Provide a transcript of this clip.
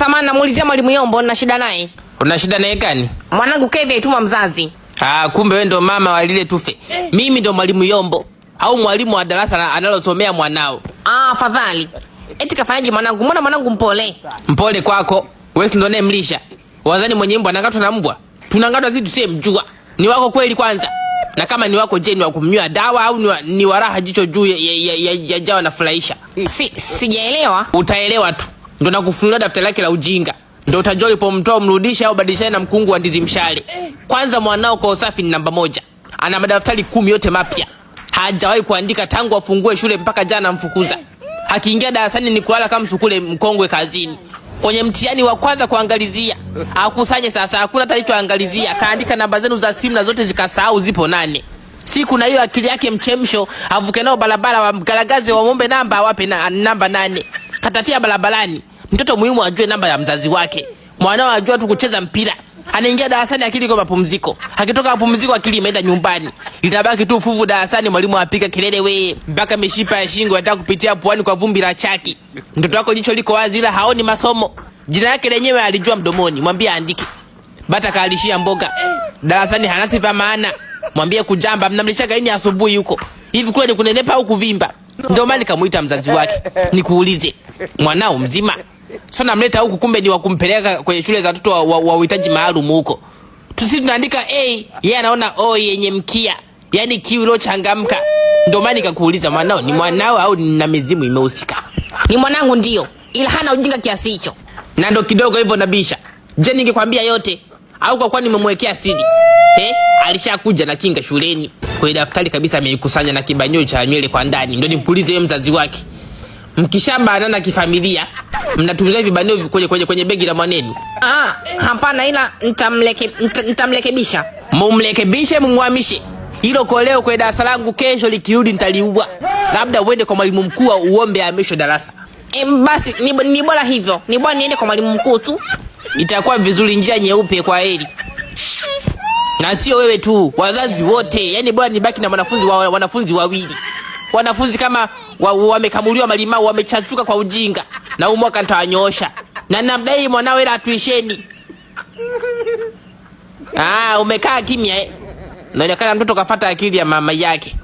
Samahani, namuulizia mwalimu Yombo, na shida naye. Una shida naye gani? Mwanangu Kevin aituma mzazi. Kumbe wewe ndo mama wa lile tufe. Mimi ndo mwalimu Yombo au mwalimu wa darasa analosomea mwanao. Afadhali. Eti kafanyaje mwanangu? Mbona mwanangu mpole? Mpole kwako. Wewe ndo naye mlisha. Wazani mwenye mbwa anangatwa na mbwa. Tunangatwa sisi tusemjua. Ni wako kweli kwanza? Na kama ni wako je, ni wa kumnywa dawa au ni waraha jicho juu ya jawa na furahisha? Sijaelewa. Utaelewa tu. Ndo nakufungulia daftari lake la ujinga. Ndo utajua ulipomtoa mrudisha au badilishane na mkungu wa ndizi mshale. Kwanza mwanao kwa usafi ni namba 1. Ana madaftari 10 yote mapya. Hajawahi kuandika tangu afungue shule mpaka jana mfukuza. Akiingia darasani ni kulala kama msukule mkongwe kazini. Kwenye mtihani wa kwanza kuangalizia, akusanye sasa hakuna talichoangalizia. Kaandika namba zenu za simu na zote zikasahau zipo 8. Siku na hiyo akili yake mchemsho, avuke nao barabara wa mgaragaze wa muombe namba awape namba 8. Katatia barabarani. Mtoto muhimu ajue namba ya mzazi wake. Mwanao ajua tu kucheza mpira. Anaingia darasani akili kwa mapumziko. Akitoka mapumziko akili imeenda nyumbani. Itabaki tu fuvu darasani, mwalimu apiga kelele we mpaka mishipa ya shingo hata kupitia puani kwa vumbi la chaki. Mtoto wako jicho liko wazi ila haoni masomo. Jina lake lenyewe alijua mdomoni, mwambie aandike. Bata kaalishia mboga. Darasani hana sifa maana. Mwambie kujamba, mnamlisha gaini asubuhi huko. Hivi kule ni kunenepa au kuvimba? Ndio maana nikamuita mzazi wake. Nikuulize, mwanao mzima? Sasa namleta huku kumbe ni wakumpeleka kwenye shule za watoto wa uhitaji maalum huko. Sisi tunaandika A, yeye anaona O yenye mkia. Yaani kiu ilochangamka. Ndio maana nikakuuliza mwanao ni mwanao au na mizimu imehusika? Ni mwanangu ndio, ila hana ujinga kiasi hicho. Na ndo kidogo hivyo nabisha. Je, ningekwambia yote au kwa kwani nimemwekea siri? Alishakuja na kinga shuleni. Kwa daftari kabisa ameikusanya na kibanyo cha nywele kwa ndani. Ndio nimpulize yeye mzazi wake. Mkishabanana kifamilia, mnatumia vibanio kwenye begi la mwanenu. Hapana, ila nitamrekebisha. Mumrekebishe, mumhamishe. Hilo koleo kwa darasa langu kesho likirudi nitaliua. Labda uende kwa mwalimu mkuu uombe ahamisho darasa. Basi ni bora hivyo. Ni bora niende kwa mwalimu mkuu tu. Itakuwa vizuri, njia nyeupe kwa heri. Na sio wewe tu, wazazi wote. Yaani bora nibaki na wanafunzi wawili. Wanafunzi kama wamekamuliwa malimau, wamechachuka kwa ujinga. Na huu mwaka nitawanyoosha. Na namdai mwanao ila atuisheni. Umekaa kimya. Inaonekana mtoto kafuata akili ya mama yake.